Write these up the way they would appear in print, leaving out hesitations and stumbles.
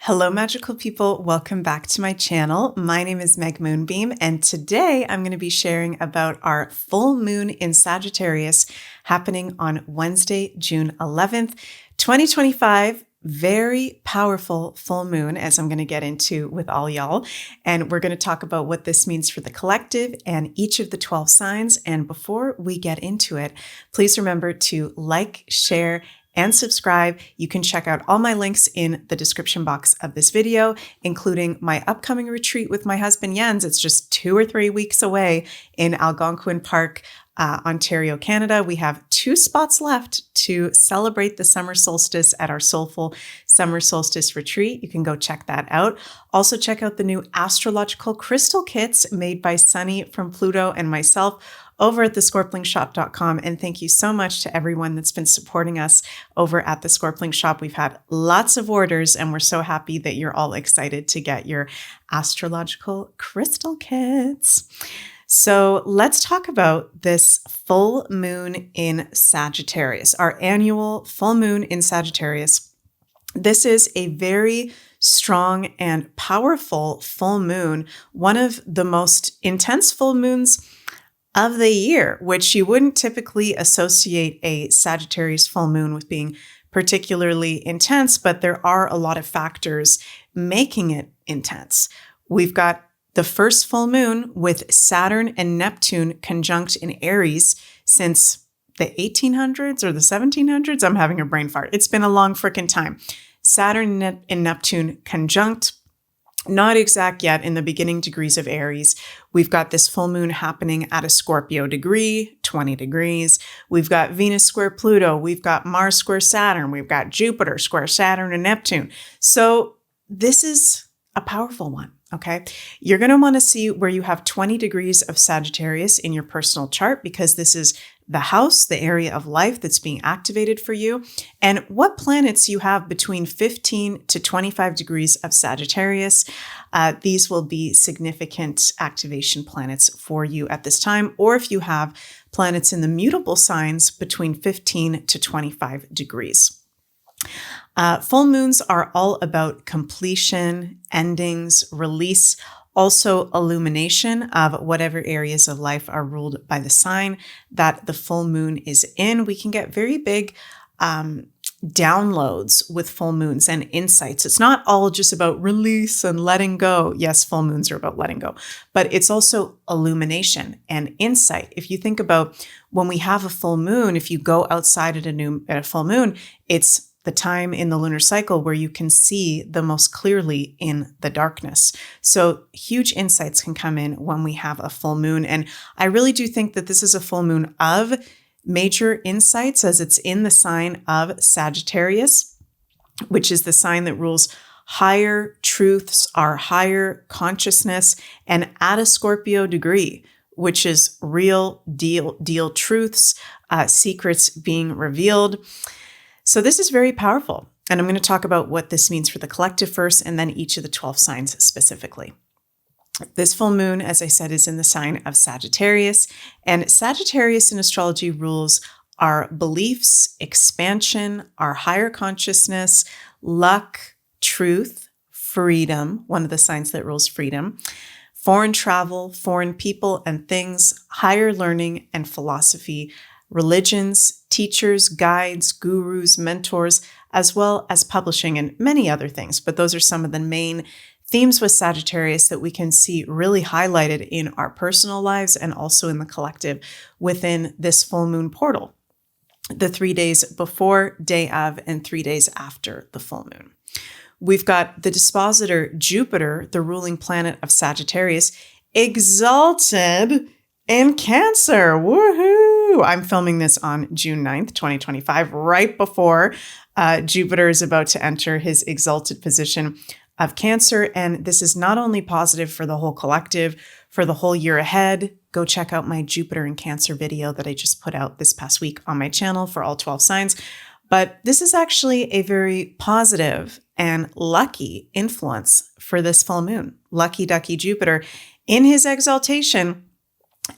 Hello, magical people. Welcome back to my channel. My name is Meg Moonbeam, and today I'm going to be sharing about our full moon in Sagittarius happening on Wednesday, June 11th, 2025. Very powerful full moon, as I'm going to get into with all y'all. And we're going to talk about what this means for the collective and each of the 12 signs. And before we get into it, please remember to like, share, and subscribe. You can check out all my links in the description box of this video, including my upcoming retreat with my husband Jens. It's just 2 or 3 weeks away in Algonquin Park, Ontario, Canada. We have 2 spots left to celebrate the summer solstice at our Soulful Summer Solstice Retreat. You can go check that out. Also check out the new astrological crystal kits made by Sunny from Pluto and myself over at thescorplingshop.com. And thank you so much to everyone that's been supporting us over at the Scorpling Shop. We've had lots of orders and we're so happy that you're all excited to get your astrological crystal kits. So let's talk about this full moon in Sagittarius, our annual full moon in Sagittarius. This is a very strong and powerful full moon, one of the most intense full moons of the year, which you wouldn't typically associate a Sagittarius full moon with being particularly intense, but there are a lot of factors making it intense. We've got the first full moon with Saturn and Neptune conjunct in Aries since the 1800s or the 1700s. I'm having a brain fart. It's been a long freaking time. Saturn and Neptune conjunct. Not exact yet in the beginning degrees of Aries. We've got this full moon happening at a Scorpio degree, 20 degrees. We've got Venus square Pluto. We've got Mars square Saturn. We've got Jupiter square Saturn and Neptune. So this is a powerful one, okay? You're going to want to see where you have 20 degrees of Sagittarius in your personal chart, because this is the house, the area of life that's being activated for you, and what planets you have between 15 to 25 degrees of Sagittarius. These will be significant activation planets for you at this time, or if you have planets in the mutable signs between 15 to 25 degrees. Full moons are all about completion, endings, release, also illumination of whatever areas of life are ruled by the sign that the full moon is in. We can get very big downloads with full moons and insights. It's not all just about release and letting go. Yes, full moons are about letting go, but it's also illumination and insight. If you think about when we have a full moon, if you go outside at a full moon, it's the time in the lunar cycle where you can see the most clearly in the darkness. So huge insights can come in when we have a full moon. And I really do think that this is a full moon of major insights, as it's in the sign of Sagittarius, which is the sign that rules higher truths, our higher consciousness, and at a Scorpio degree, which is real deal truths, secrets being revealed. So this is very powerful, and I'm going to talk about what this means for the collective first, and then each of the 12 signs specifically. This full moon, as I said, is in the sign of Sagittarius, and Sagittarius in astrology rules our beliefs, expansion, our higher consciousness, luck, truth, freedom, one of the signs that rules freedom, foreign travel, foreign people and things, higher learning and philosophy, religions, teachers, guides, gurus, mentors, as well as publishing and many other things. But those are some of the main themes with Sagittarius that we can see really highlighted in our personal lives and also in the collective within this full moon portal, the 3 days before, day of, and 3 days after the full moon. We've got the dispositor Jupiter, the ruling planet of Sagittarius, exalted in Cancer. Woohoo! I'm filming this on June 9th, 2025, right before Jupiter is about to enter his exalted position of Cancer. And this is not only positive for the whole collective, for the whole year ahead. Go check out my Jupiter in Cancer video that I just put out this past week on my channel for all 12 signs. But this is actually a very positive and lucky influence for this full moon. Lucky ducky Jupiter in his exaltation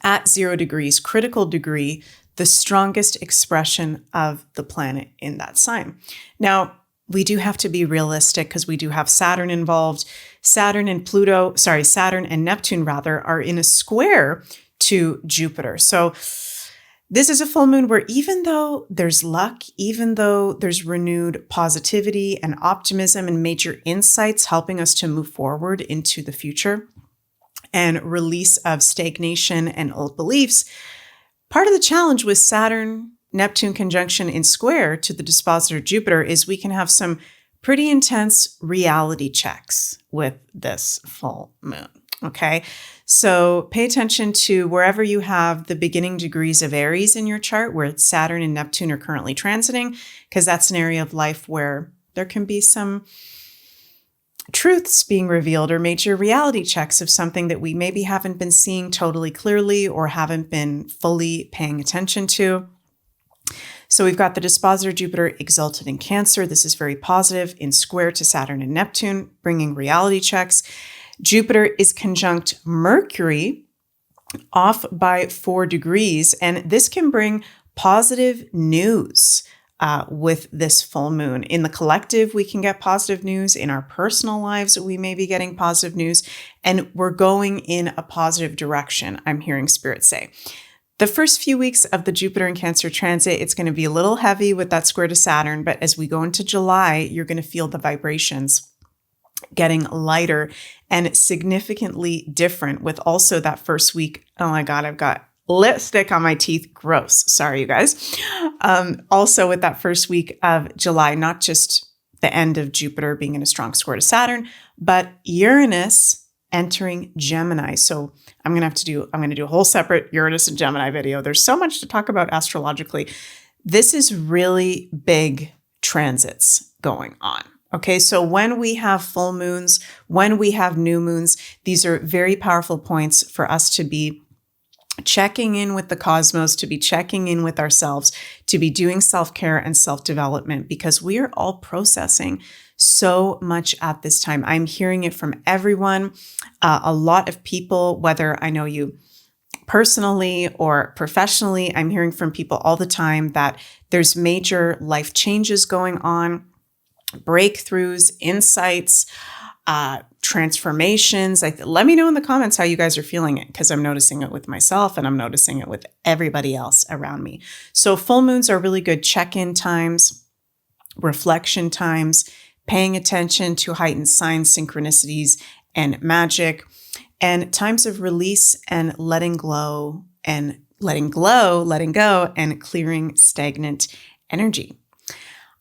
at 0 degrees, critical degree, the strongest expression of the planet in that sign. Now, we do have to be realistic because we do have Saturn involved. Saturn and Neptune rather are in a square to Jupiter. So this is a full moon where even though there's luck, even though there's renewed positivity and optimism and major insights helping us to move forward into the future and release of stagnation and old beliefs, part of the challenge with Saturn-Neptune conjunction in square to the dispositor Jupiter is we can have some pretty intense reality checks with this full moon. Okay, so pay attention to wherever you have the beginning degrees of Aries in your chart, where Saturn and Neptune are currently transiting, because that's an area of life where there can be some truths being revealed or major reality checks of something that we maybe haven't been seeing totally clearly or haven't been fully paying attention to. So we've got the dispositor Jupiter exalted in Cancer. This is very positive in square to Saturn and Neptune, bringing reality checks. Jupiter is conjunct Mercury off by 4 degrees, and this can bring positive news with this full moon. In the collective, we can get positive news. In our personal lives, we may be getting positive news, and we're going in a positive direction, I'm hearing Spirit say. The first few weeks of the Jupiter and Cancer transit, it's going to be a little heavy with that square to Saturn, but as we go into July, you're going to feel the vibrations getting lighter and significantly different with also that first week. Oh my God, I've got lipstick on my teeth. Gross. Sorry, you guys. Also with that first week of July, not just the end of Jupiter being in a strong square to Saturn, but Uranus entering Gemini. So I'm going to do a whole separate Uranus and Gemini video. There's so much to talk about astrologically. This is really big transits going on. Okay, so when we have full moons, when we have new moons, these are very powerful points for us to be checking in with the cosmos, to be checking in with ourselves, to be doing self-care and self-development, because we are all processing so much at this time. I'm hearing it from everyone. A lot of people, whether I know you personally or professionally, I'm hearing from people all the time that there's major life changes going on, breakthroughs, insights, transformations. Let me know in the comments how you guys are feeling it, because I'm noticing it with myself and I'm noticing it with everybody else around me. So full moons are really good check-in times, reflection times, paying attention to heightened signs, synchronicities, and magic, and times of release and letting go and clearing stagnant energy.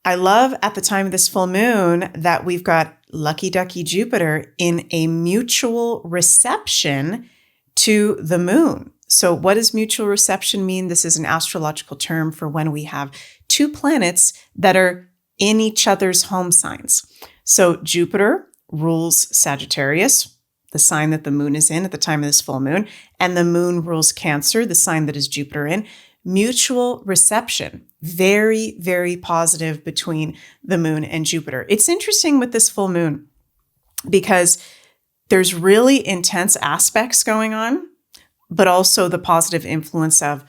I love at the time of this full moon that we've got Lucky Ducky Jupiter in a mutual reception to the moon. So what does mutual reception mean? This is an astrological term for when we have two planets that are in each other's home signs. So Jupiter rules Sagittarius, the sign that the moon is in at the time of this full moon, and the moon rules Cancer, the sign that is Jupiter in. Mutual reception, very, very positive between the moon and Jupiter. It's interesting with this full moon because there's really intense aspects going on, but also the positive influence of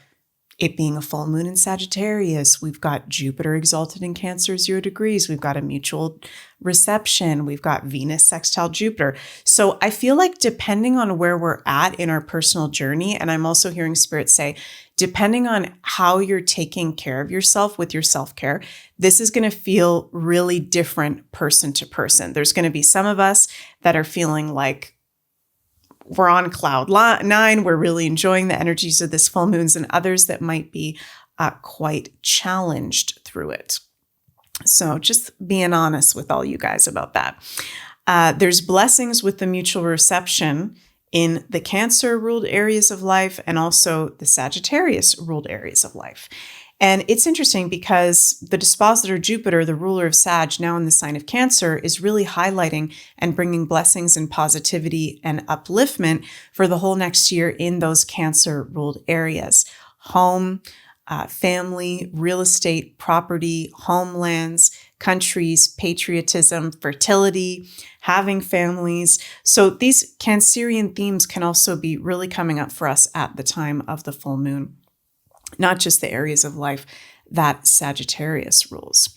it being a full moon in Sagittarius. We've got Jupiter exalted in Cancer, 0 degrees. We've got a mutual reception. We've got Venus sextile Jupiter. So I feel like depending on where we're at in our personal journey, and I'm also hearing Spirit say, depending on how you're taking care of yourself with your self-care, this is going to feel really different person to person. There's going to be some of us that are feeling like we're on cloud 9. We're really enjoying the energies of this full moons, and others that might be quite challenged through it. So just being honest with all you guys about that. There's blessings with the mutual reception in the Cancer ruled areas of life and also the Sagittarius ruled areas of life. And it's interesting because the dispositor Jupiter, the ruler of Sag, now in the sign of Cancer, is really highlighting and bringing blessings and positivity and upliftment for the whole next year in those Cancer ruled areas. Home, family, real estate, property, homelands, countries, patriotism, fertility, having families. So these Cancerian themes can also be really coming up for us at the time of the full moon, not just the areas of life that Sagittarius rules.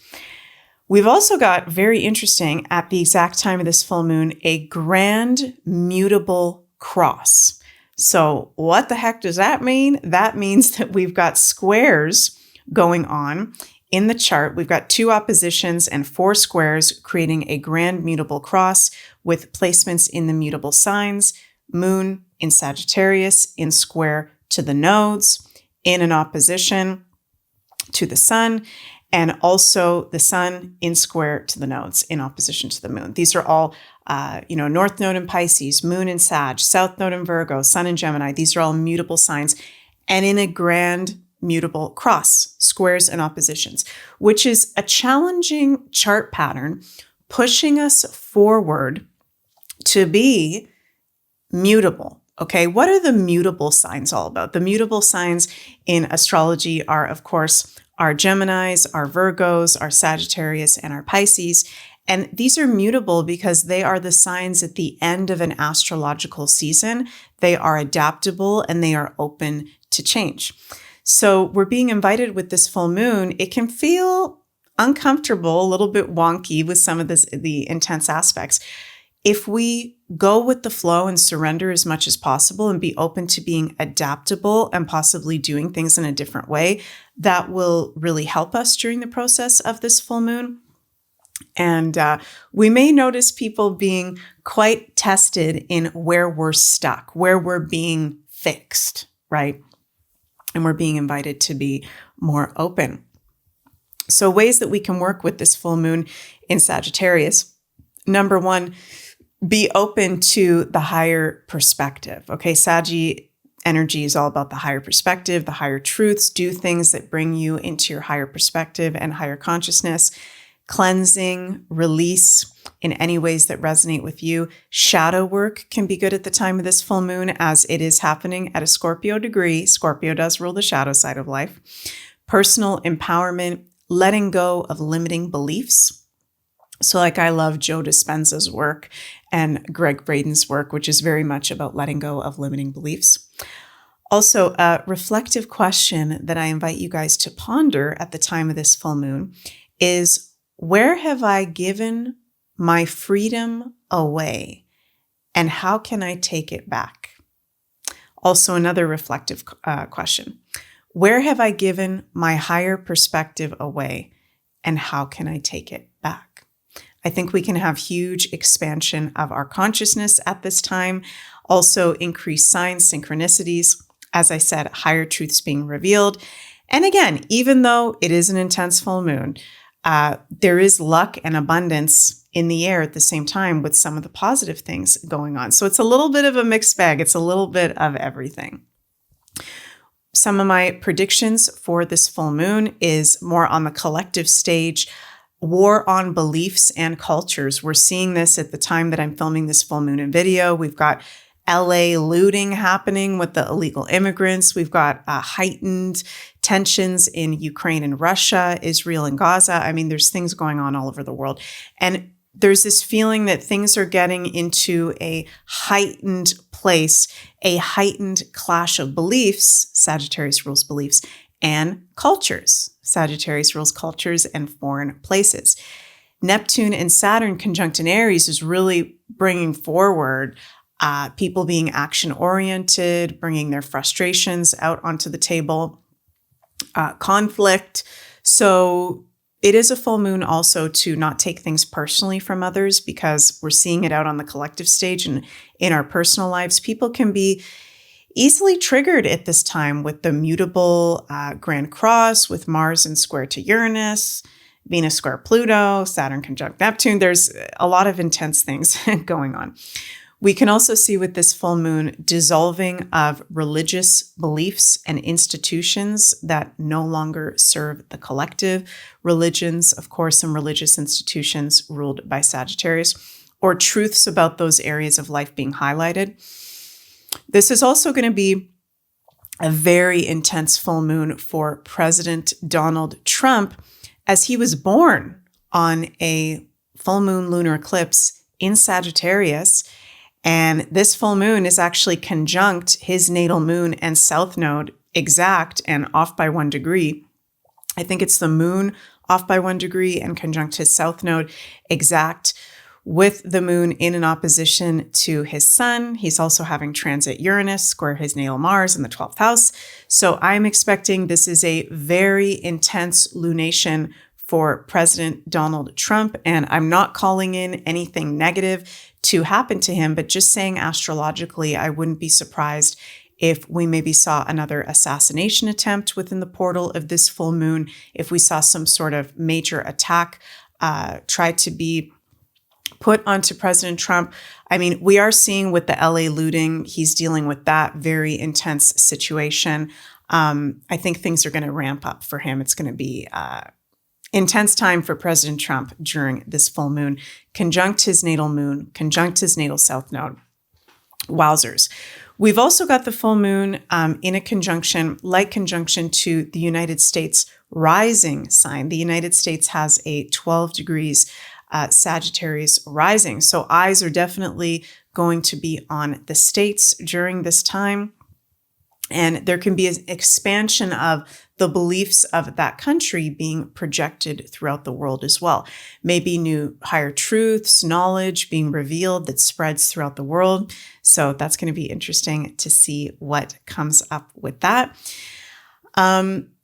We've also got, very interesting, at the exact time of this full moon, a grand mutable cross. So what the heck does that mean? That means that we've got squares going on in the chart. We've got 2 oppositions and 4 squares creating a grand mutable cross with placements in the mutable signs: moon in Sagittarius in square to the nodes, in an opposition to the sun, and also the sun in square to the nodes in opposition to the moon. These are all, North Node in Pisces, moon in Sag, South Node in Virgo, sun in Gemini. These are all mutable signs and in a grand mutable cross, squares and oppositions, which is a challenging chart pattern pushing us forward to be mutable. Okay, what are the mutable signs all about? The mutable signs in astrology are, of course, our Geminis, our Virgos, our Sagittarius, and our Pisces. And these are mutable because they are the signs at the end of an astrological season. They are adaptable and they are open to change. So we're being invited with this full moon. It can feel uncomfortable, a little bit wonky with some of the intense aspects. If we go with the flow and surrender as much as possible and be open to being adaptable and possibly doing things in a different way, that will really help us during the process of this full moon. And we may notice people being quite tested in where we're stuck, where we're being fixed, right? And we're being invited to be more open. So ways that we can work with this full moon in Sagittarius. Number 1, be open to the higher perspective. Okay, Saggy energy is all about the higher perspective, the higher truths. Do things that bring you into your higher perspective and higher consciousness. Cleansing, release in any ways that resonate with you. Shadow work can be good at the time of this full moon, as it is happening at a Scorpio degree. Scorpio does rule the shadow side of life. Personal empowerment, letting go of limiting beliefs. So like I love Joe Dispenza's work and Greg Braden's work, which is very much about letting go of limiting beliefs. Also, a reflective question that I invite you guys to ponder at the time of this full moon is, where have I given my freedom away? And how can I take it back? Also, another reflective question. Where have I given my higher perspective away? And how can I take it back? I think we can have huge expansion of our consciousness at this time. Also, increased signs, synchronicities. As I said, higher truths being revealed. And again, even though it is an intense full moon, there is luck and abundance in the air at the same time with some of the positive things going on. So it's a little bit of a mixed bag. It's a little bit of everything. Some of my predictions for this full moon is more on the collective stage. War on beliefs and cultures. We're seeing this at the time that I'm filming this full moon in video. We've got LA looting happening with the illegal immigrants. We've got heightened tensions in Ukraine and Russia, Israel and Gaza. I mean, there's things going on all over the world. And there's this feeling that things are getting into a heightened place, a heightened clash of beliefs. Sagittarius rules beliefs and cultures. Sagittarius rules cultures and foreign places. Neptune and Saturn conjunct in Aries is really bringing forward people being action-oriented, bringing their frustrations out onto the table, conflict. So it is a full moon also to not take things personally from others, because we're seeing it out on the collective stage and in our personal lives. People can be easily triggered at this time with the mutable Grand Cross, with Mars in square to Uranus, Venus square Pluto, Saturn conjunct Neptune. There's a lot of intense things going on. We can also see with this full moon dissolving of religious beliefs and institutions that no longer serve the collective. Religions, of course, and religious institutions ruled by Sagittarius, or truths about those areas of life being highlighted. This is also going to be a very intense full moon for President Donald Trump, as he was born on a full moon lunar eclipse in Sagittarius. And this full moon is actually conjunct his natal moon and south node exact and off by 1 degree. I think it's the moon off by 1 degree and conjunct his south node, exact with the moon in an opposition to his sun. He's also having transit Uranus, square his natal Mars in the 12th house. So I'm expecting this is a very intense lunation for President Donald Trump. And I'm not calling in anything negative to happen to him, but just saying astrologically, I wouldn't be surprised if we maybe saw another assassination attempt within the portal of this full moon, if we saw some sort of major attack try to be put onto President Trump. I mean, we are seeing with the LA looting, he's dealing with that very intense situation. I think things are going to ramp up for him. It's going to be intense time for President Trump during this full moon, conjunct his natal moon, conjunct his natal south node. Wowzers. We've also got the full moon in a conjunction, light conjunction to the United States rising sign. The United States has a 12 degrees Sagittarius rising. So eyes are definitely going to be on the States during this time. And there can be an expansion of the beliefs of that country being projected throughout the world as well. Maybe new higher truths, knowledge being revealed that spreads throughout the world. So that's going to be interesting to see what comes up with that.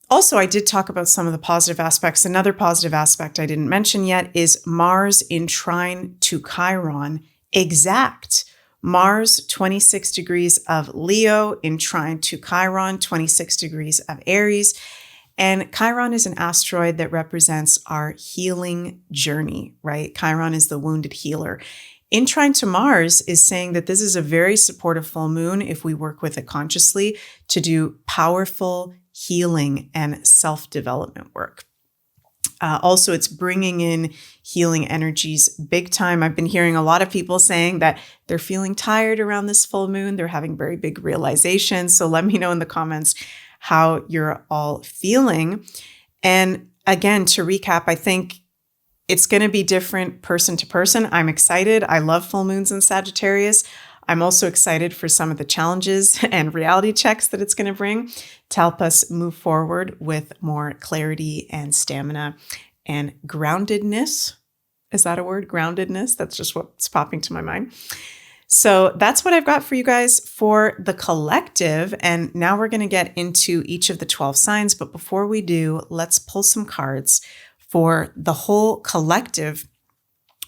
Also, I did talk about some of the positive aspects. Another positive aspect I didn't mention yet is Mars in trine to Chiron, exact. Mars, 26 degrees of Leo in trine to Chiron, 26 degrees of Aries. And Chiron is an asteroid that represents our healing journey, right? Chiron is the wounded healer. In trine to Mars is saying that this is a very supportive full moon if we work with it consciously to do powerful healing and self-development work. Also, it's bringing in healing energies big time. I've been hearing a lot of people saying that they're feeling tired around this full moon. They're having very big realizations. So let me know in the comments how you're all feeling. And again, to recap, I think it's going to be different person to person. I'm excited. I love full moons in Sagittarius. I'm also excited for some of the challenges and reality checks that it's going to bring to help us move forward with more clarity and stamina and groundedness. Is that a word? Groundedness? That's just what's popping to my mind. So that's what I've got for you guys for the collective. And now we're going to get into each of the 12 signs. But before we do, let's pull some cards for the whole collective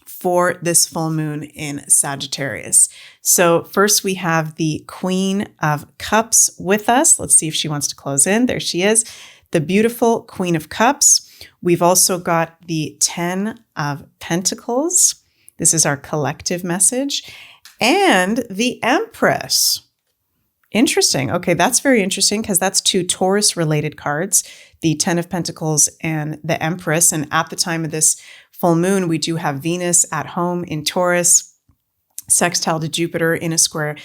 for this full moon in Sagittarius. So first we have the Queen of Cups with us. Let's see if she wants to close in. There she is, the beautiful Queen of Cups. We've also got the 10 of Pentacles. This is our collective message. And the Empress. Interesting. Okay, that's very interesting because that's two Taurus related cards, the 10 of Pentacles and the Empress. And at the time of this full moon, we do have Venus at home in Taurus, sextile to Jupiter in a square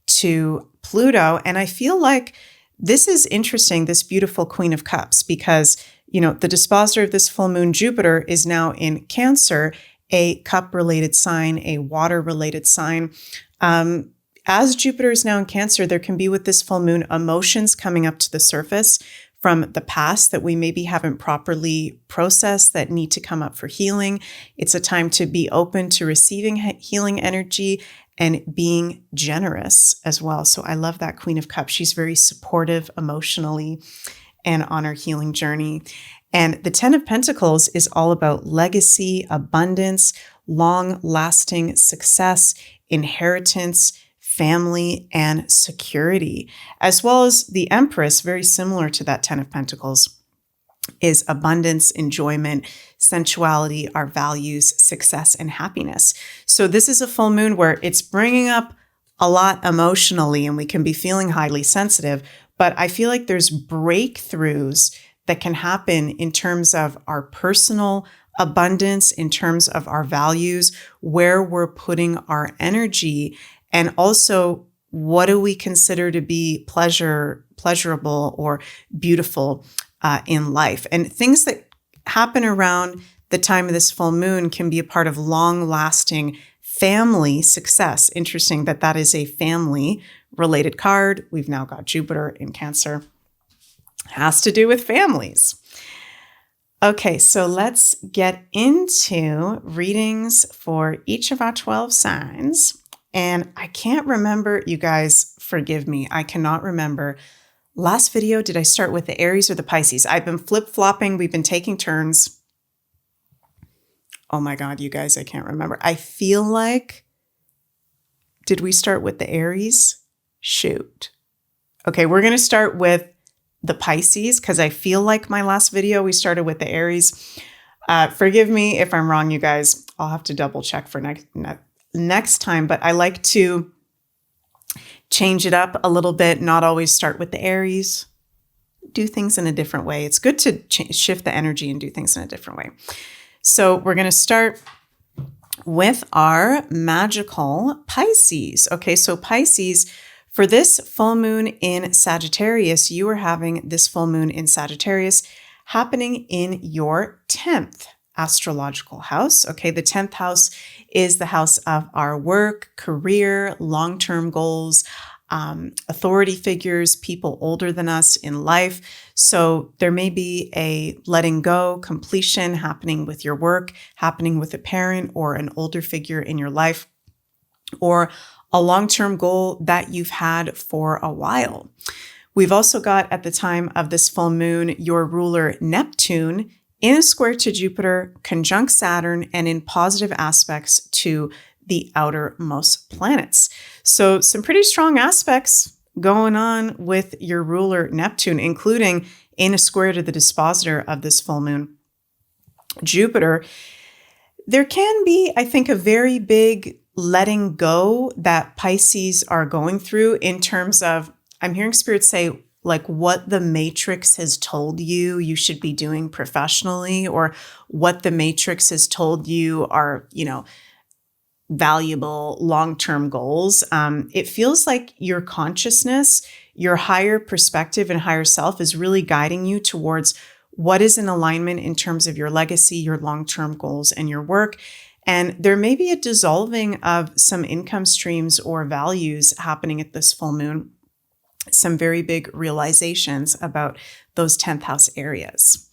to Pluto. And I feel like this is interesting, this beautiful Queen of Cups, because, you know, the dispositor of this full moon, Jupiter, is now in Cancer, a cup-related sign, a water-related sign. As Jupiter is now in Cancer, there can be with this full moon emotions coming up to the surface from the past that we maybe haven't properly processed that need to come up for healing. It's a time to be open to receiving healing energy and being generous as well. So I love that Queen of Cups. She's very supportive emotionally and on her healing journey. And the 10 of Pentacles is all about legacy, abundance, long-lasting success, inheritance, family, and security, as well as the Empress, very similar to that 10 of Pentacles, is abundance, enjoyment, sensuality, our values, success, and happiness. So this is a full moon where it's bringing up a lot emotionally, and we can be feeling highly sensitive, but I feel like there's breakthroughs that can happen in terms of our personal abundance, in terms of our values, where we're putting our energy. And also, what do we consider to be pleasurable or beautiful in life? And things that happen around the time of this full moon can be a part of long-lasting family success. Interesting that that is a family-related card. We've now got Jupiter in Cancer. Has to do with families. Okay, so let's get into readings for each of our 12 signs. And I can't remember, you guys, forgive me, I cannot remember. Last video, did I start with the Aries or the Pisces? I've been flip-flopping. We've been taking turns. Oh my God, you guys, I can't remember. I feel like, did we start with the Aries? Shoot. Okay, we're going to start with the Pisces because I feel like my last video, we started with the Aries. Forgive me if I'm wrong, you guys. I'll have to double check for next time, but I like to change it up a little bit, not always start with the Aries, do things in a different way. It's good to shift the energy and do things in a different way. So we're going to start with our magical Pisces. Okay, so Pisces, for this full moon in Sagittarius, you are having this full moon in Sagittarius happening in your 10th astrological house. Okay, the 10th house is the house of our work, career, long-term goals, authority figures, people older than us in life. So there may be a letting go, completion happening with your work, happening with a parent or an older figure in your life, or a long-term goal that you've had for a while. We've also got, at the time of this full moon, your ruler Neptune in a square to Jupiter, conjunct Saturn, and in positive aspects to the outermost planets. So some pretty strong aspects going on with your ruler Neptune, including in a square to the dispositor of this full moon, Jupiter. There can be, I think, a very big letting go that Pisces are going through in terms of, I'm hearing Spirit say, like what the matrix has told you you should be doing professionally, or what the matrix has told you are, valuable long-term goals. It feels like your consciousness, your higher perspective and higher self is really guiding you towards what is in alignment in terms of your legacy, your long-term goals, and your work. And there may be a dissolving of some income streams or values happening at this full moon. Some very big realizations about those 10th house areas.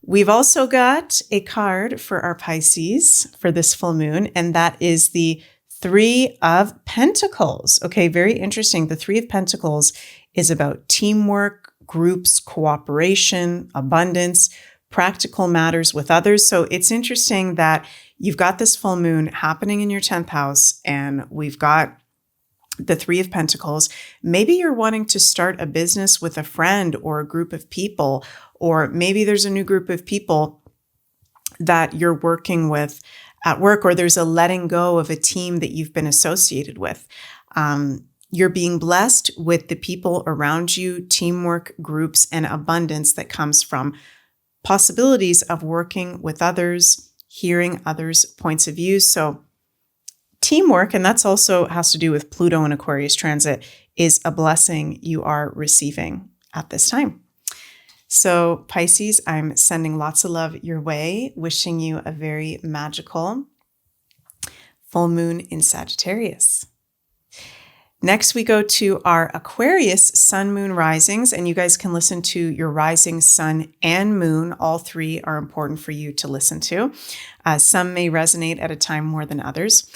We've also got a card for our Pisces for this full moon, and that is the Three of Pentacles. Okay, very interesting. The Three of Pentacles is about teamwork, groups, cooperation, abundance, practical matters with others. So it's interesting that you've got this full moon happening in your 10th house, and we've got the Three of Pentacles. Maybe you're wanting to start a business with a friend or a group of people, or maybe there's a new group of people that you're working with at work, or there's a letting go of a team that you've been associated with. You're being blessed with the people around you, teamwork, groups, and abundance that comes from possibilities of working with others, hearing others' points of view. So teamwork, and that's also has to do with Pluto and Aquarius transit, is a blessing you are receiving at this time. So Pisces, I'm sending lots of love your way, wishing you a very magical full moon in Sagittarius. Next, we go to our Aquarius sun, moon, risings, and you guys can listen to your rising sun and moon. All three are important for you to listen to. Some may resonate at a time more than others.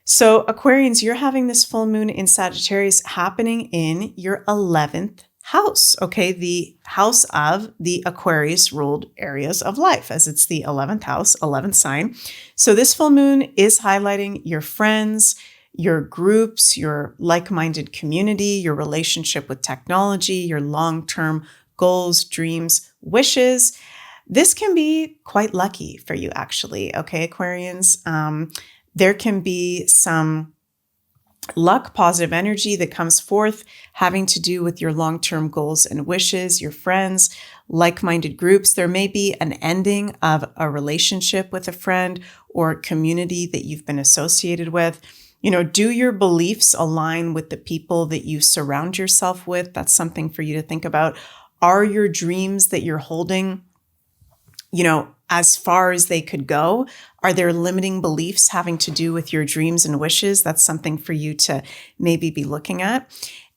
So Aquarians, you're having this full moon in Sagittarius happening in your 11th house, okay? The house of the Aquarius ruled areas of life, as it's the 11th house, 11th sign. So this full moon is highlighting your friends, your groups, your like-minded community, your relationship with technology, your long-term goals, dreams, wishes. This can be quite lucky for you, actually, okay, Aquarians? There can be some luck, positive energy that comes forth having to do with your long-term goals and wishes, your friends, like-minded groups. There may be an ending of a relationship with a friend or community that you've been associated with. Do your beliefs align with the people that you surround yourself with? That's something for you to think about. Are your dreams that you're holding, as far as they could go? Are there limiting beliefs having to do with your dreams and wishes? That's something for you to maybe be looking at.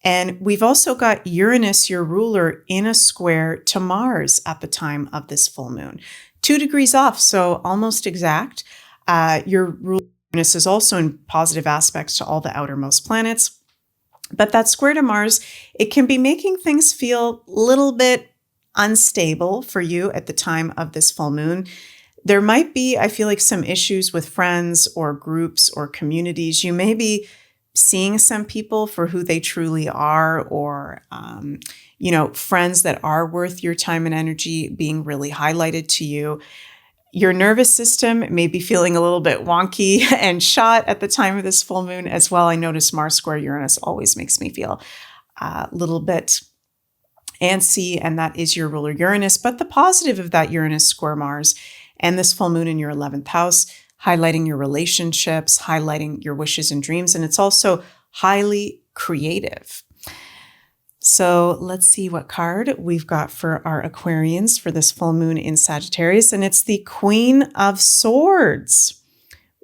And we've also got Uranus, your ruler, in a square to Mars at the time of this full moon. 2 degrees off, so almost exact. Your ruler Uranus is also in positive aspects to all the outermost planets. But that square to Mars, it can be making things feel a little bit unstable for you at the time of this full moon. There might be, I feel like, some issues with friends or groups or communities. You may be seeing some people for who they truly are, or, friends that are worth your time and energy being really highlighted to you. Your nervous system may be feeling a little bit wonky and shot at the time of this full moon as well. I notice Mars square Uranus always makes me feel a little bit antsy, and that is your ruler Uranus. But the positive of that Uranus square Mars and this full moon in your 11th house, highlighting your relationships, highlighting your wishes and dreams, and it's also highly creative. So let's see what card we've got for our Aquarians for this full moon in Sagittarius, and it's the Queen of Swords.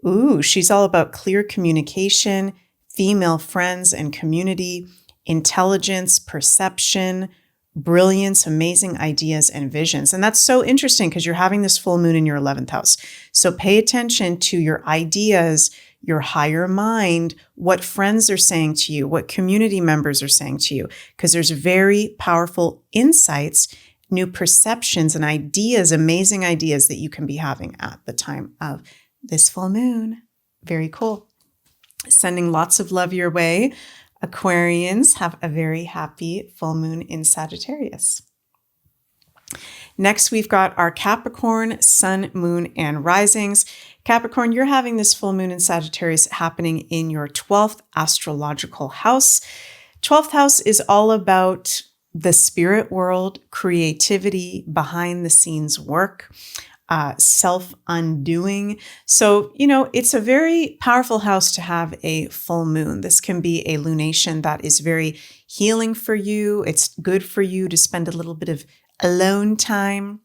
Ooh, she's all about clear communication, female friends and community, intelligence, perception, brilliance, amazing ideas and visions. And that's so interesting because you're having this full moon in your 11th house. So pay attention to your ideas, your higher mind, what friends are saying to you, what community members are saying to you, because there's very powerful insights, new perceptions and ideas, amazing ideas that you can be having at the time of this full moon. Very cool. Sending lots of love your way. Aquarians, have a very happy full moon in Sagittarius. Next, we've got our Capricorn, Sun, Moon, and Risings. Capricorn, you're having this full moon in Sagittarius happening in your 12th astrological house. 12th house is all about the spirit world, creativity, behind the scenes work, self-undoing. So, it's a very powerful house to have a full moon. This can be a lunation that is very healing for you. It's good for you to spend a little bit of alone time.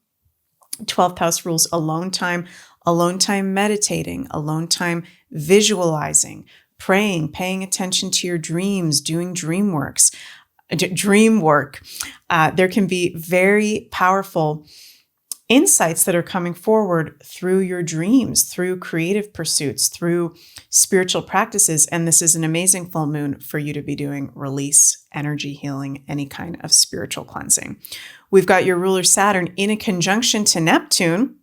12th house rules alone time meditating, alone time visualizing, praying, paying attention to your dreams, doing dream work. There can be very powerful insights that are coming forward through your dreams, through creative pursuits, through spiritual practices. And this is an amazing full moon for you to be doing release, energy healing, any kind of spiritual cleansing. We've got your ruler Saturn in a conjunction to Neptune,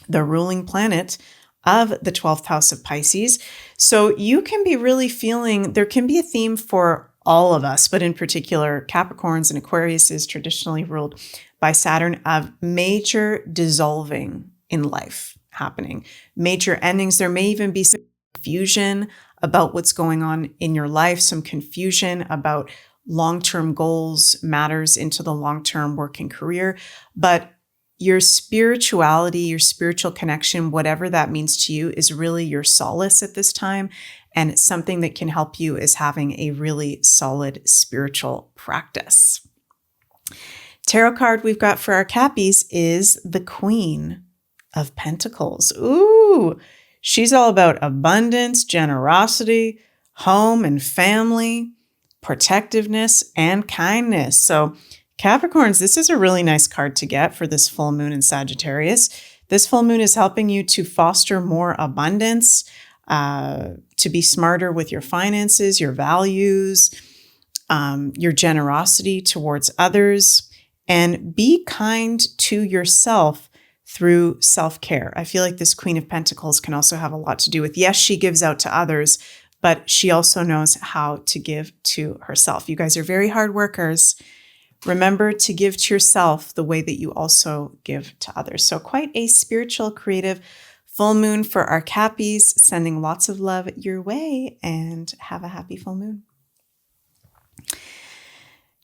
the ruling planet of the 12th house of Pisces. So you can be really feeling, there can be a theme for all of us, but in particular, Capricorns and Aquarius is traditionally ruled by Saturn, of major dissolving in life happening, major endings. There may even be some confusion about what's going on in your life, some confusion about long-term goals, matters into the long-term working career. But your spirituality, your spiritual connection, whatever that means to you, is really your solace at this time. And something that can help you is having a really solid spiritual practice. Tarot card we've got for our Cappies is the Queen of Pentacles. Ooh, she's all about abundance, generosity, home and family, protectiveness, and kindness. So Capricorns, this is a really nice card to get for this full moon in Sagittarius. This full moon is helping you to foster more abundance, to be smarter with your finances, your values, your generosity towards others, and be kind to yourself through self-care. I feel like this Queen of Pentacles can also have a lot to do with, yes, she gives out to others, but she also knows how to give to herself. You guys are very hard workers. Remember to give to yourself the way that you also give to others. So quite a spiritual, creative full moon for our Cappies, sending lots of love your way, and have a happy full moon.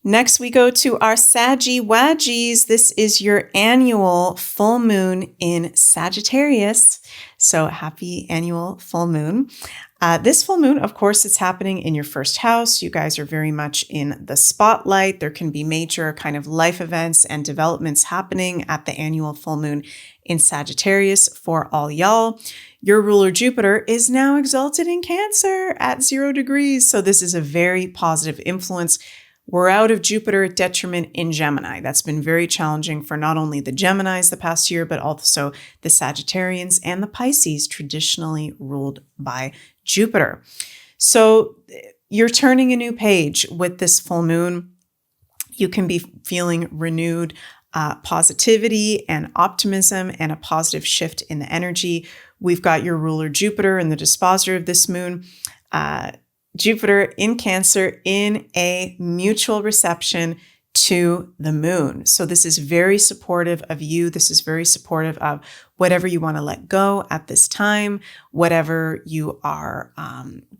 Next, we go to our Saggy Waggies. This is your annual full moon in Sagittarius. So happy annual full moon. This full moon, of course, it's happening in your first house. You guys are very much in the spotlight. There can be major kind of life events and developments happening at the annual full moon in Sagittarius for all y'all. Your ruler Jupiter is now exalted in Cancer at 0 degrees. So this is a very positive influence. We're out of Jupiter detriment in Gemini. That's been very challenging for not only the Geminis the past year, but also the Sagittarians and the Pisces, traditionally ruled by Jupiter. So you're turning a new page with this full moon. You can be feeling renewed positivity and optimism and a positive shift in the energy. We've got your ruler Jupiter and the dispositor of this moon, Jupiter in Cancer in a mutual reception to the moon. So this is very supportive of you. This is very supportive of whatever you want to let go at this time, whatever you are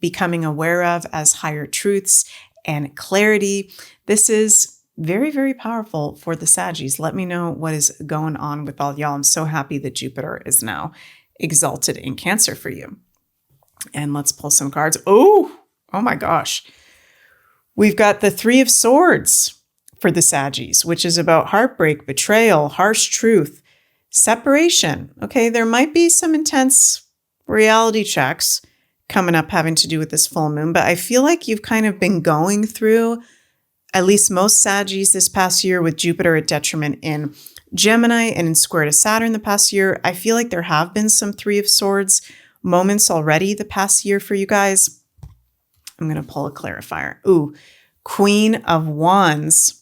becoming aware of as higher truths and clarity. This is very, very powerful for the Saggies. Let me know what is going on with all y'all. I'm so happy that Jupiter is now exalted in Cancer for you. And let's pull some cards. Oh my gosh. We've got the Three of Swords for the Saggies, which is about heartbreak, betrayal, harsh truth, separation. Okay, there might be some intense reality checks coming up having to do with this full moon, but I feel like you've kind of been going through, at least most Saggies this past year, with Jupiter at detriment in Gemini and in square to Saturn the past year. I feel like there have been some Three of Swords moments already the past year for you guys. I'm going to pull a clarifier. Ooh, Queen of Wands.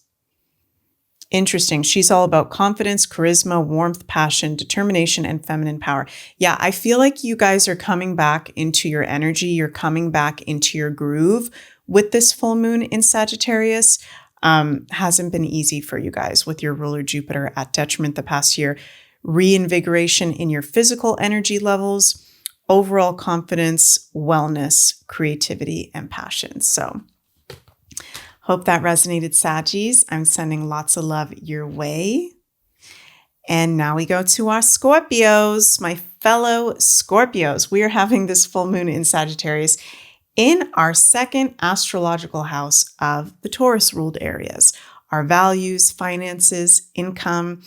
Interesting. She's all about confidence, charisma, warmth, passion, determination, and feminine power. Yeah, I feel like you guys are coming back into your energy. You're coming back into your groove with this full moon in Sagittarius. Hasn't been easy for you guys with your ruler Jupiter at detriment the past year. Reinvigoration in your physical energy levels, overall confidence, wellness, creativity, and passion. So hope that resonated, Saggies. I'm sending lots of love your way. And now we go to our Scorpios, my fellow Scorpios. We are having this full moon in Sagittarius in our second astrological house of the Taurus ruled areas. Our values, finances, income,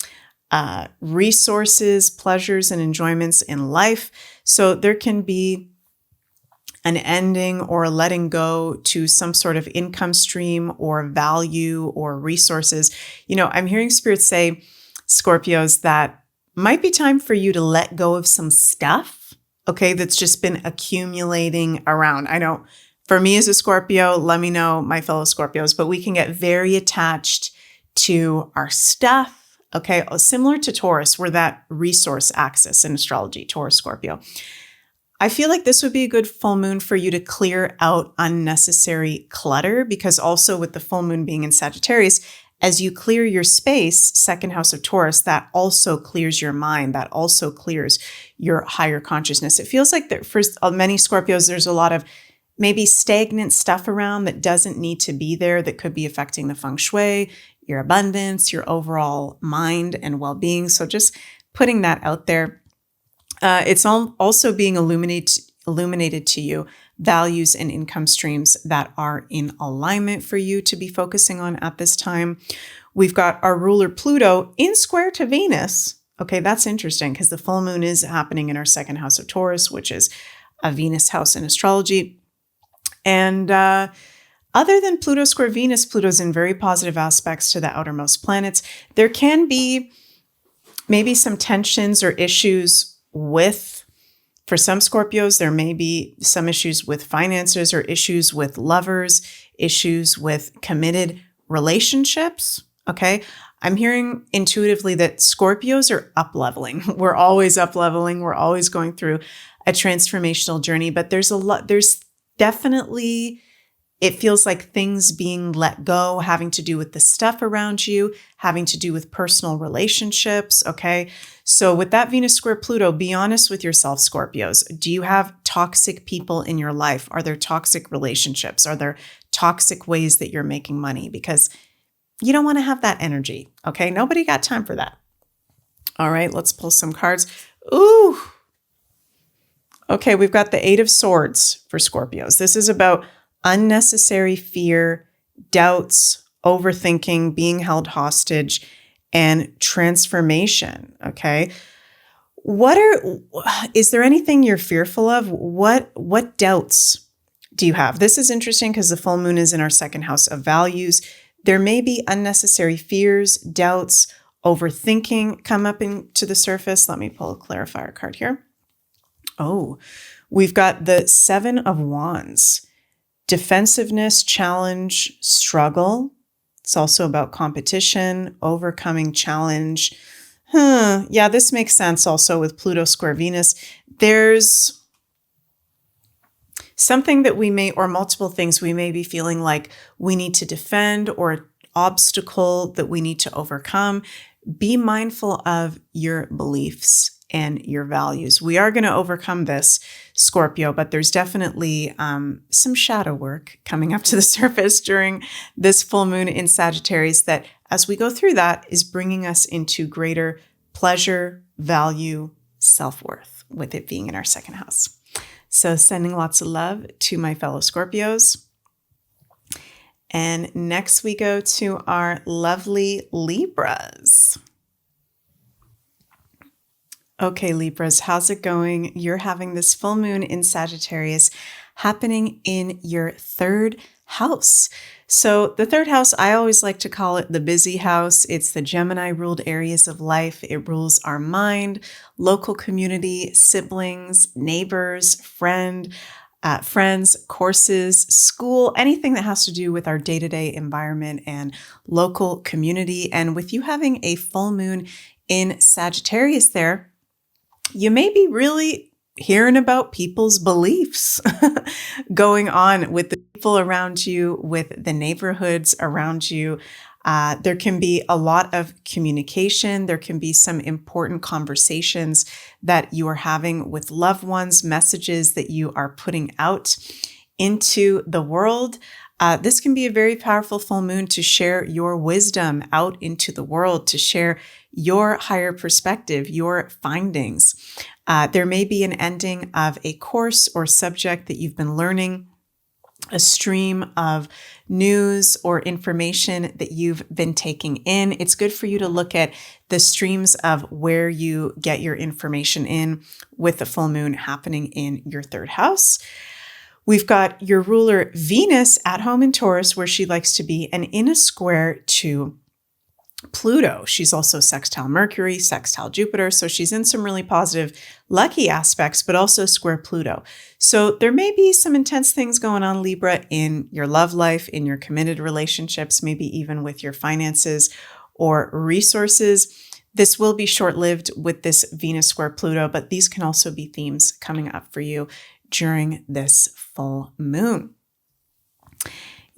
resources, pleasures, and enjoyments in life. So there can be an ending or a letting go to some sort of income stream or value or resources. You know, I'm hearing Spirit say, Scorpios, that might be time for you to let go of some stuff, okay, that's just been accumulating around. I know for me as a Scorpio, let me know, my fellow Scorpios, but we can get very attached to our stuff, okay, similar to Taurus, we're that resource axis in astrology, Taurus, Scorpio. I feel like this would be a good full moon for you to clear out unnecessary clutter, because also with the full moon being in Sagittarius, as you clear your space, second house of Taurus, that also clears your mind. That also clears your higher consciousness. It feels like that for many Scorpios, there's a lot of maybe stagnant stuff around that doesn't need to be there, that could be affecting the feng shui, your abundance, your overall mind and well-being. So just putting that out there. It's also being illuminated to you values and income streams that are in alignment for you to be focusing on at this time. We've got our ruler Pluto in square to Venus. Okay, that's interesting because the full moon is happening in our second house of Taurus, which is a Venus house in astrology. And other than Pluto square Venus, Pluto's in very positive aspects to the outermost planets. There can be maybe some tensions or issues for some Scorpios, there may be some issues with finances or issues with lovers, issues with committed relationships, okay? I'm hearing intuitively that Scorpios are up-leveling. We're always up-leveling. We're always going through a transformational journey, but there's definitely, it feels like things being let go, having to do with the stuff around you, having to do with personal relationships, okay? So with that Venus square Pluto, be honest with yourself, Scorpios. Do you have toxic people in your life? Are there toxic relationships? Are there toxic ways that you're making money? Because you don't want to have that energy, okay? Nobody got time for that. All right, let's pull some cards. Ooh. Okay, we've got the Eight of Swords for Scorpios. This is about unnecessary fear, doubts, overthinking, being held hostage, and transformation, okay? Is there anything you're fearful of? What doubts do you have? This is interesting because the full moon is in our second house of values. There may be unnecessary fears, doubts, overthinking come up into the surface. Let me pull a clarifier card here. Oh, we've got the Seven of Wands. Defensiveness, challenge, struggle. It's also about competition, overcoming challenge. Yeah, this makes sense also with Pluto square Venus. There's something that we may, or multiple things we may be feeling like we need to defend, or an obstacle that we need to overcome. Be mindful of your beliefs and your values. We are going to overcome this, Scorpio, but there's definitely some shadow work coming up to the surface during this full moon in Sagittarius that, as we go through that, is bringing us into greater pleasure, value, self-worth, with it being in our second house. So sending lots of love to my fellow Scorpios. And next we go to our lovely Libras. Okay, Libras, how's it going? You're having this full moon in Sagittarius happening in your third house. So the third house, I always like to call it the busy house. It's the Gemini ruled areas of life. It rules our mind, local community, siblings, neighbors, friends, courses, school, anything that has to do with our day-to-day environment and local community. And with you having a full moon in Sagittarius there, you may be really hearing about people's beliefs going on with the people around you, with the neighborhoods around you. There can be a lot of communication. There can be some important conversations that you are having with loved ones, messages that you are putting out into the world. This can be a very powerful full moon to share your wisdom out into the world, to share your higher perspective, your findings. There may be an ending of a course or subject that you've been learning, a stream of news or information that you've been taking in. It's good for you to look at the streams of where you get your information in with the full moon happening in your third house. We've got your ruler Venus at home in Taurus, where she likes to be, and in a square to Pluto. She's also sextile Mercury, sextile Jupiter. So she's in some really positive, lucky aspects, but also square Pluto. So there may be some intense things going on, Libra, in your love life, in your committed relationships, maybe even with your finances or resources. This will be short-lived with this Venus square Pluto, but these can also be themes coming up for you during this full moon.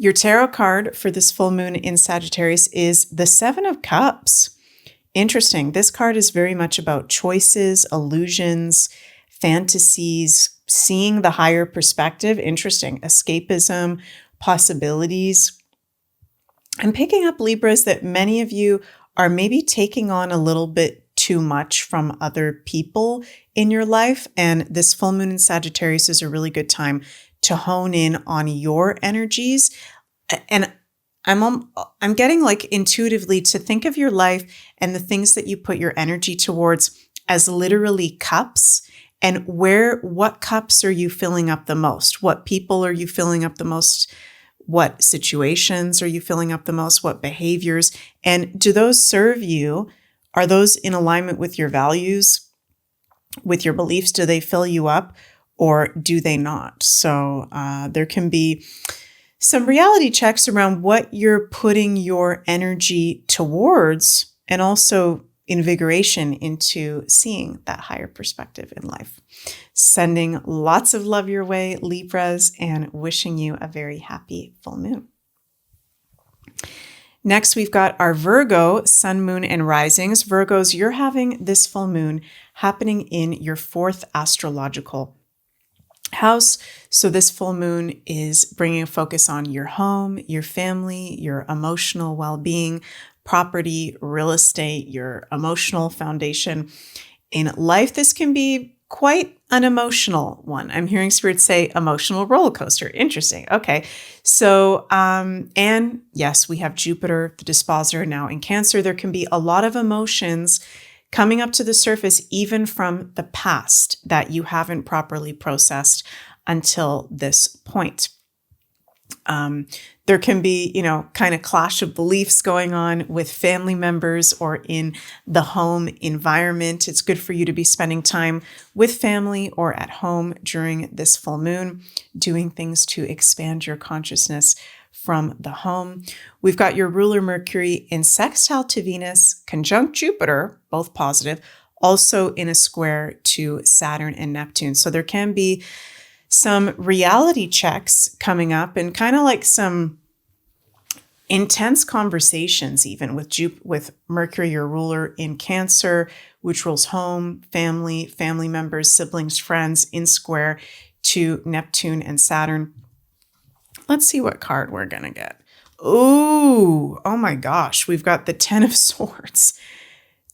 Your tarot card for this full moon in Sagittarius is the Seven of Cups. Interesting. This card is very much about choices, illusions, fantasies, seeing the higher perspective. Interesting. Escapism, possibilities. I'm picking up, Libras, that many of you are maybe taking on a little bit too much from other people in your life. And this full moon in Sagittarius is a really good time to hone in on your energies. And I'm getting like intuitively to think of your life and the things that you put your energy towards as literally cups. And what cups are you filling up the most? What people are you filling up the most? What situations are you filling up the most? What behaviors? And do those serve you? Are those in alignment with your values, with your beliefs? Do they fill you up? Or do they not? So there can be some reality checks around what you're putting your energy towards, and also invigoration into seeing that higher perspective in life. Sending lots of love your way, Libras, and wishing you a very happy full moon. Next, we've got our Virgo, sun, moon, and risings. Virgos, you're having this full moon happening in your fourth astrological house. So this full moon is bringing a focus on your home, your family, your emotional well-being, property, real estate, your emotional foundation in life. This can be quite an emotional one. I'm hearing Spirit say emotional roller coaster. Interesting. Okay. So, and yes, we have Jupiter, the disposer, now in Cancer. There can be a lot of emotions coming up to the surface, even from the past that you haven't properly processed until this point. There can be, kind of clash of beliefs going on with family members or in the home environment. It's good for you to be spending time with family or at home during this full moon, doing things to expand your consciousness from the home. We've got your ruler Mercury in sextile to Venus, conjunct Jupiter, both positive, also in a square to Saturn and Neptune. So there can be some reality checks coming up and kind of like some intense conversations, even with Mercury, your ruler in Cancer, which rules home, family members, siblings, friends, in square to Neptune and Saturn. Let's see what card we're going to get. Ooh, oh my gosh. We've got the 10 of Swords.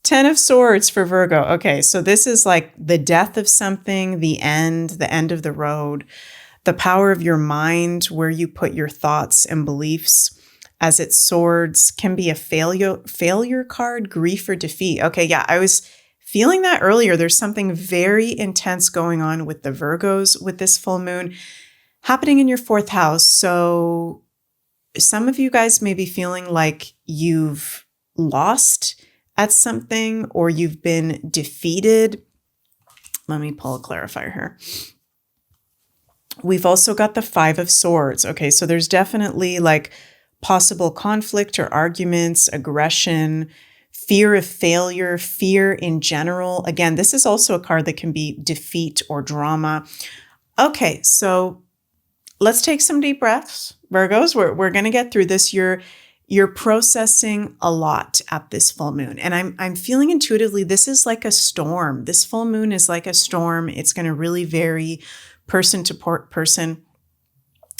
10 of Swords for Virgo. Okay, so this is like the death of something, the end of the road, the power of your mind, where you put your thoughts and beliefs. As it swords, can be a failure card, grief or defeat. Okay, yeah, I was feeling that earlier. There's something very intense going on with the Virgos with this full moon happening in your 4th house. So some of you guys may be feeling like you've lost at something or you've been defeated. Let me pull a clarifier here. We've also got the 5 of Swords. Okay, so there's definitely like possible conflict or arguments, aggression, fear of failure, fear in general. Again, this is also a card that can be defeat or drama. Okay, so let's take some deep breaths, Virgos. We're going to get through this. You're processing a lot at this full moon. And I'm feeling intuitively, this is like a storm. This full moon is like a storm. It's going to really vary person to person.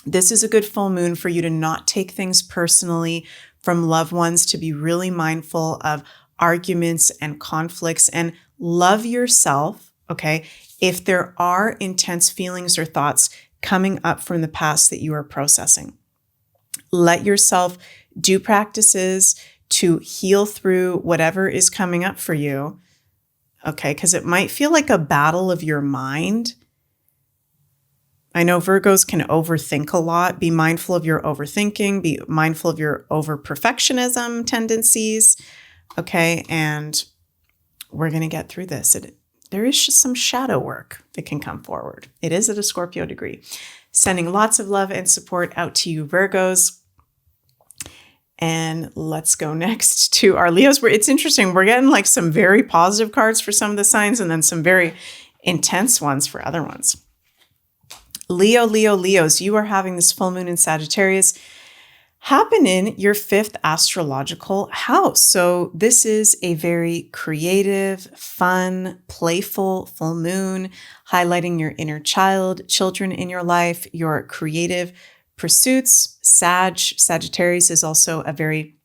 This is a good full moon for you to not take things personally from loved ones, to be really mindful of arguments and conflicts and love yourself, okay? If there are intense feelings or thoughts coming up from the past that you are processing, let yourself do practices to heal through whatever is coming up for you, okay? Because it might feel like a battle of your mind. I know Virgos can overthink a lot. Be mindful of your overthinking. Be mindful of your over-perfectionism tendencies, okay? And we're going to get through this. There is just some shadow work that can come forward. It is at a Scorpio degree. Sending lots of love and support out to you, Virgos. And let's go next to our Leos. It's interesting. We're getting like some very positive cards for some of the signs and then some very intense ones for other ones. Leos, you are having this full moon in Sagittarius happen in your 5th astrological house. So this is a very creative, fun, playful full moon, highlighting your inner children in your life, your creative pursuits. Sagittarius is also a very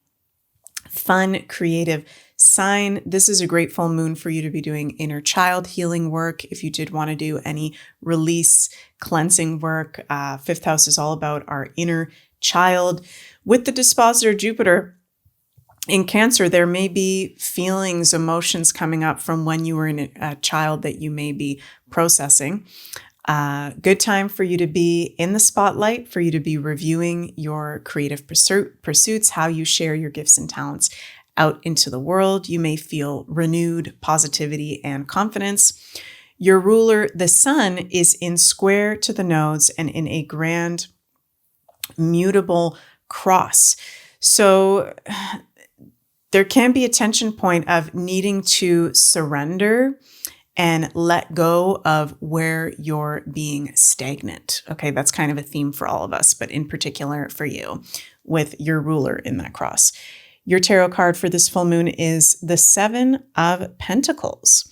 fun, creative sign. This is a great full moon for you to be doing inner child healing work. If you did want to do any release, cleansing work, 5th house is all about our inner child. With the dispositor Jupiter in Cancer, there may be feelings, emotions coming up from when you were a child that you may be processing. Good time for you to be in the spotlight, for you to be reviewing your creative pursuits, how you share your gifts and talents out into the world. You may feel renewed positivity and confidence. Your ruler, the sun, is in square to the nodes and in a grand mutable cross. So there can be a tension point of needing to surrender and let go of where you're being stagnant. Okay, that's kind of a theme for all of us, but in particular for you with your ruler in that cross. Your tarot card for this full moon is the 7 of Pentacles.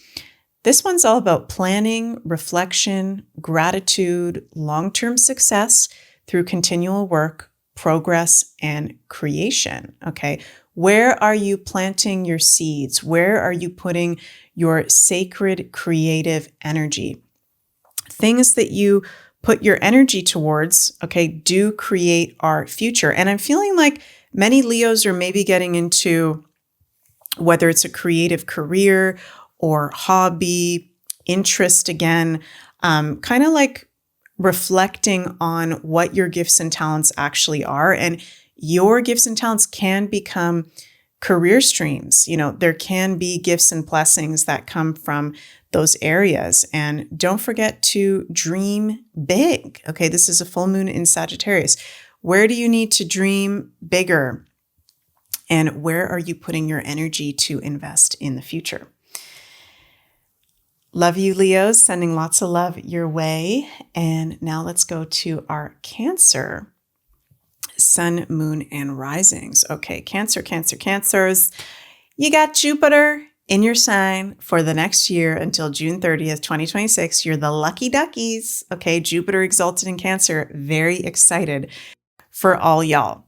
This one's all about planning, reflection, gratitude, long-term success through continual work, progress, and creation, okay? Where are you planting your seeds? Where are you putting your sacred creative energy? Things that you put your energy towards, okay, do create our future. And I'm feeling like many Leos are maybe getting into whether it's a creative career or hobby, interest again, kind of like reflecting on what your gifts and talents actually are. And your gifts and talents can become career streams. There can be gifts and blessings that come from those areas. And don't forget to dream big. Okay, this is a full moon in Sagittarius. Where do you need to dream bigger? And where are you putting your energy to invest in the future? Love you, Leos. Sending lots of love your way. And now let's go to our Cancer sun, moon, and risings. Okay, Cancers. You got Jupiter in your sign for the next year until June 30th, 2026. You're the lucky duckies. Okay, Jupiter exalted in Cancer. Very excited for all y'all.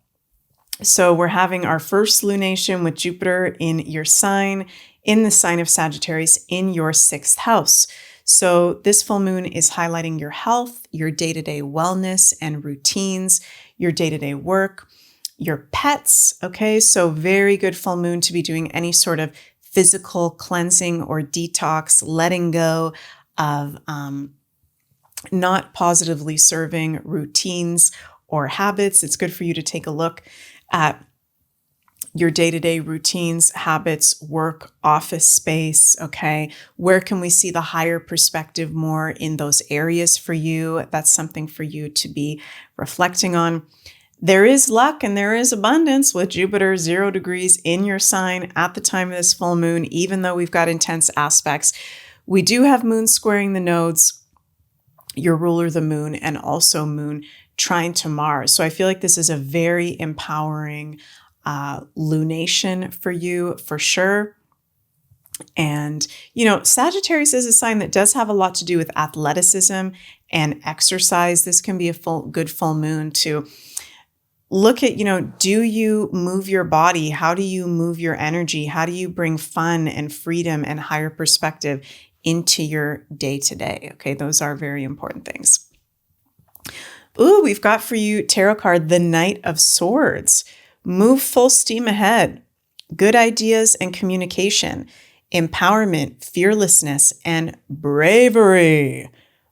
So we're having our first lunation with Jupiter in your sign, in the sign of Sagittarius, in your 6th house. So this full moon is highlighting your health, your day-to-day wellness and routines, your day-to-day work, your pets. Okay, so very good full moon to be doing any sort of physical cleansing or detox, letting go of not positively serving routines or habits. It's good for you to take a look at your day-to-day routines, habits, work, office space, okay? Where can we see the higher perspective more in those areas for you? That's something for you to be reflecting on. There is luck and there is abundance with Jupiter 0 degrees in your sign at the time of this full moon, even though we've got intense aspects. We do have moon squaring the nodes, your ruler, the moon, and also moon trine to Mars. So I feel like this is a very empowering lunation for you, for sure. And, Sagittarius is a sign that does have a lot to do with athleticism and exercise. This can be a good full moon to look at, do you move your body? How do you move your energy? How do you bring fun and freedom and higher perspective into your day-to-day? Okay, those are very important things. Ooh, we've got for you tarot card, the Knight of Swords. Move full steam ahead. Good ideas and communication, empowerment, fearlessness, and bravery.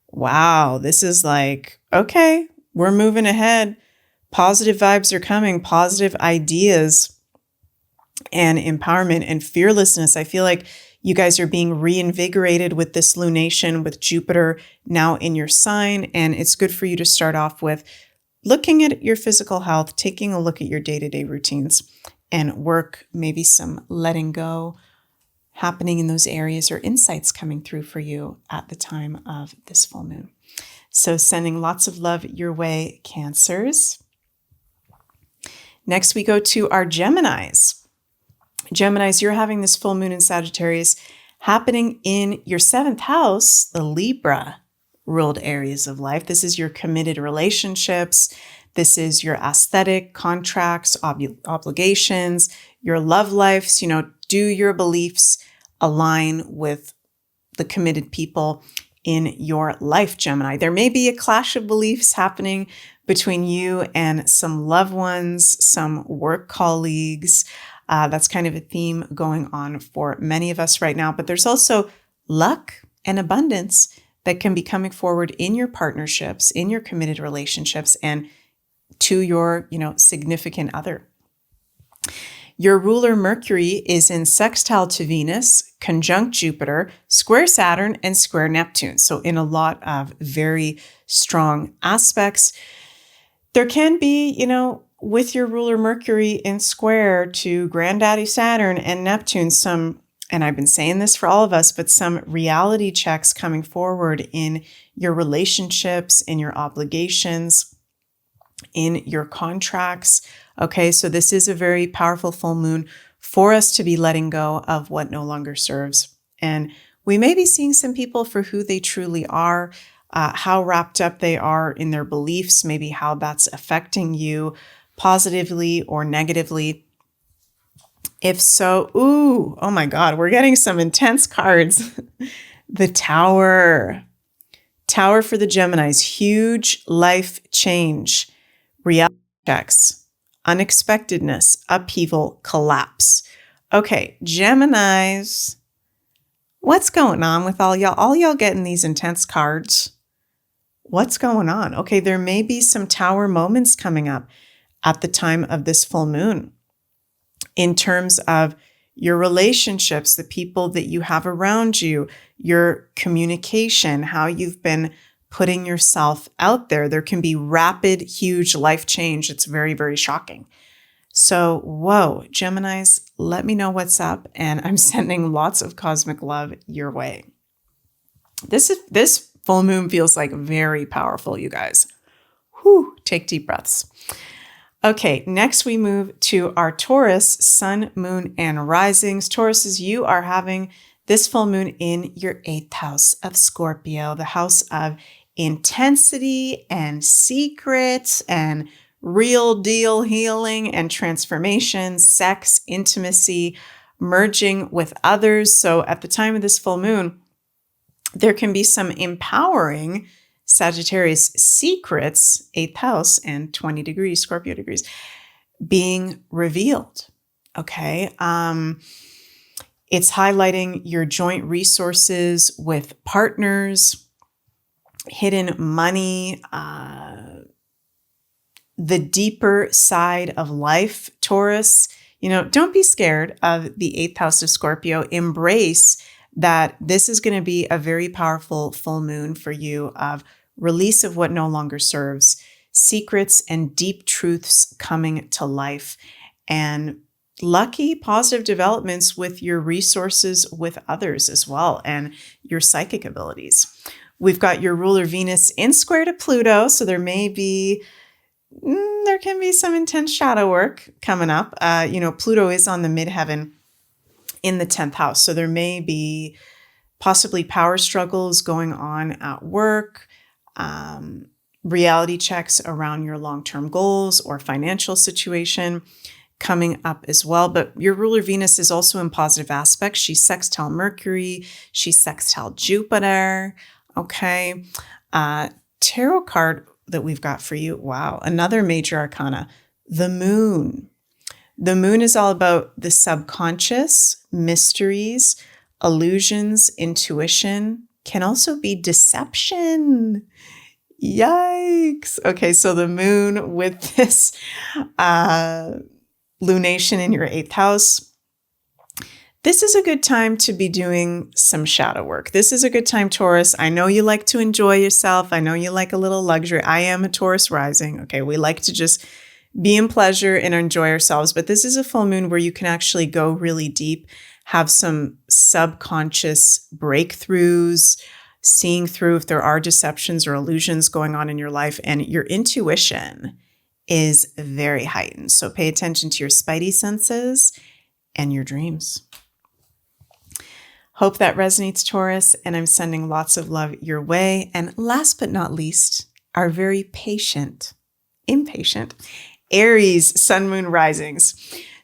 Wow, this is like, okay, we're moving ahead. Positive vibes are coming, positive ideas and empowerment and fearlessness. I feel like you guys are being reinvigorated with this lunation with Jupiter now in your sign. And it's good for you to start off with looking at your physical health, taking a look at your day-to-day routines and work, maybe some letting go happening in those areas or insights coming through for you at the time of this full moon. So sending lots of love your way, Cancers. Next, we go to our Geminis. Geminis, you're having this full moon in Sagittarius happening in your 7th house, the Libra ruled areas of life. This is your committed relationships. This is your aesthetic contracts, obligations, your love lives. Do your beliefs align with the committed people in your life, Gemini? There may be a clash of beliefs happening between you and some loved ones, some work colleagues. That's kind of a theme going on for many of us right now. But there's also luck and abundance that can be coming forward in your partnerships, in your committed relationships, and to your, significant other. Your ruler Mercury is in sextile to Venus, conjunct Jupiter, square Saturn, and square Neptune. So in a lot of very strong aspects. There can be, with your ruler Mercury in square to Granddaddy Saturn and Neptune, and I've been saying this for all of us, but some reality checks coming forward in your relationships, in your obligations, in your contracts. Okay, so this is a very powerful full moon for us to be letting go of what no longer serves. And we may be seeing some people for who they truly are, how wrapped up they are in their beliefs, maybe how that's affecting you positively or negatively. If so, oh my God, we're getting some intense cards. The Tower. Tower for the Geminis, huge life change, reality checks, unexpectedness, upheaval, collapse. Okay, Geminis, what's going on with all y'all? All y'all getting these intense cards. What's going on? Okay, there may be some tower moments coming up at the time of this full moon in terms of your relationships, the people that you have around you, your communication, how you've been putting yourself out there. There can be rapid, huge life change. It's very, very shocking. So, whoa, Geminis, let me know what's up. And I'm sending lots of cosmic love your way. This full moon feels like very powerful, you guys. Whew, take deep breaths. Okay, next we move to our Taurus, sun, moon, and risings. Tauruses, you are having this full moon in your 8th house of Scorpio, the house of intensity and secrets and real deal healing and transformation, sex, intimacy, merging with others. So at the time of this full moon, there can be some empowering Sagittarius secrets, 8th house and 20 degrees, Scorpio degrees, being revealed. Okay. It's highlighting your joint resources with partners, hidden money, the deeper side of life, Taurus. Don't be scared of the 8th house of Scorpio. Embrace that this is going to be a very powerful full moon for you of release of what no longer serves, secrets and deep truths coming to life, and lucky positive developments with your resources with others as well, and your psychic abilities. We've got your ruler Venus in square to Pluto, so there can be some intense shadow work coming up. Pluto is on the midheaven in the 10th house. So there may be possibly power struggles going on at work, reality checks around your long-term goals or financial situation coming up as well. But your ruler Venus is also in positive aspects. She's sextile Mercury. She's sextile Jupiter. Okay. Tarot card that we've got for you. Wow. Another major arcana, the moon. The moon is all about the subconscious, mysteries, illusions, intuition, can also be deception. Yikes. Okay, so the moon with this lunation in your 8th house. This is a good time to be doing some shadow work. This is a good time, Taurus. I know you like to enjoy yourself. I know you like a little luxury. I am a Taurus rising. Okay, we like to just be in pleasure and enjoy ourselves. But this is a full moon where you can actually go really deep, have some subconscious breakthroughs, seeing through if there are deceptions or illusions going on in your life. And your intuition is very heightened. So pay attention to your spidey senses and your dreams. Hope that resonates, Taurus, and I'm sending lots of love your way. And last but not least, our very impatient Aries, sun, moon, risings.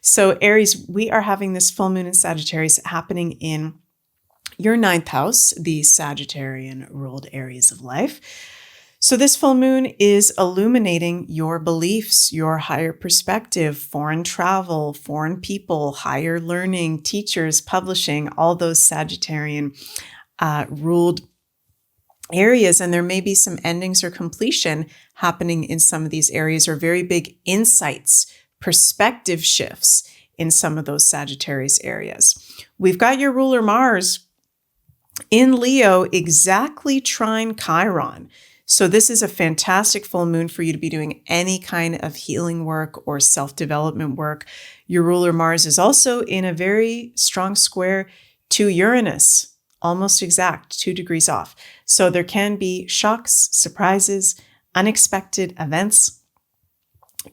So Aries, we are having this full moon in Sagittarius happening in your 9th house, the Sagittarian ruled areas of life. So this full moon is illuminating your beliefs, your higher perspective, foreign travel, foreign people, higher learning, teachers, publishing, all those Sagittarian ruled areas. And there may be some endings or completion happening in some of these areas, or very big insights, perspective shifts in some of those Sagittarius areas. We've got your ruler Mars in Leo, exactly trine Chiron. So this is a fantastic full moon for you to be doing any kind of healing work or self-development work. Your ruler Mars is also in a very strong square to Uranus, almost exact, 2 degrees off. So there can be shocks, surprises, unexpected events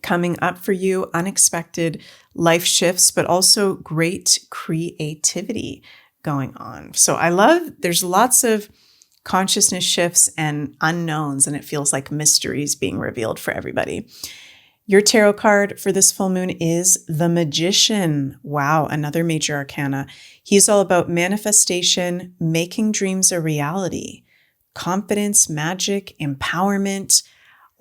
coming up for you, unexpected life shifts, but also great creativity going on. So there's lots of consciousness shifts and unknowns, and it feels like mysteries being revealed for everybody. Your tarot card for this full moon is the Magician. Wow, another major arcana. He's all about manifestation, making dreams a reality, confidence, magic, empowerment,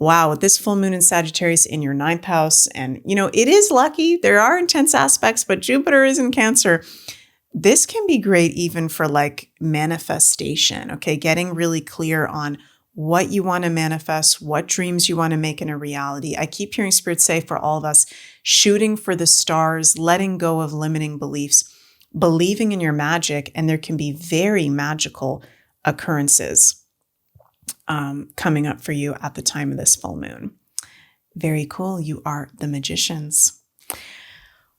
wow, with this full moon in Sagittarius in your 9th house, and it is lucky. There are intense aspects, but Jupiter is in Cancer. This can be great even for like manifestation, okay? Getting really clear on what you want to manifest, what dreams you want to make in a reality. I keep hearing Spirit say for all of us, shooting for the stars, letting go of limiting beliefs, believing in your magic, and there can be very magical occurrences coming up for you at the time of this full moon. Very cool. You are the magicians.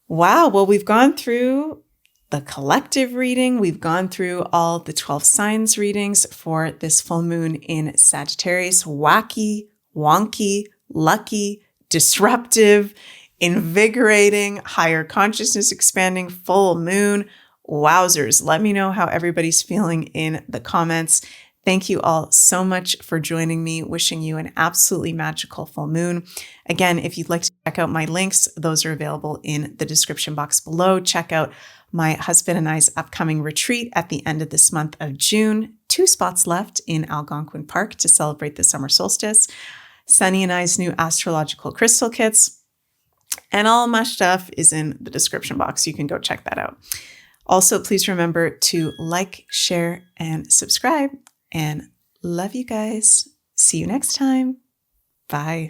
Wow. Well, we've gone through the collective reading. We've gone through all the 12 signs readings for this full moon in Sagittarius. Wacky, wonky, lucky, disruptive, invigorating, higher consciousness expanding full moon. Wowzers. Let me know how everybody's feeling in the comments. Thank you all so much for joining me. Wishing you an absolutely magical full moon. Again, if you'd like to check out my links, those are available in the description box below. Check out my husband and I's upcoming retreat at the end of this month of June. 2 spots left in Algonquin Park to celebrate the summer solstice. Sunny and I's new astrological crystal kits. And all my stuff is in the description box. You can go check that out. Also, please remember to like, share, and subscribe. And love you guys. See you next time. Bye.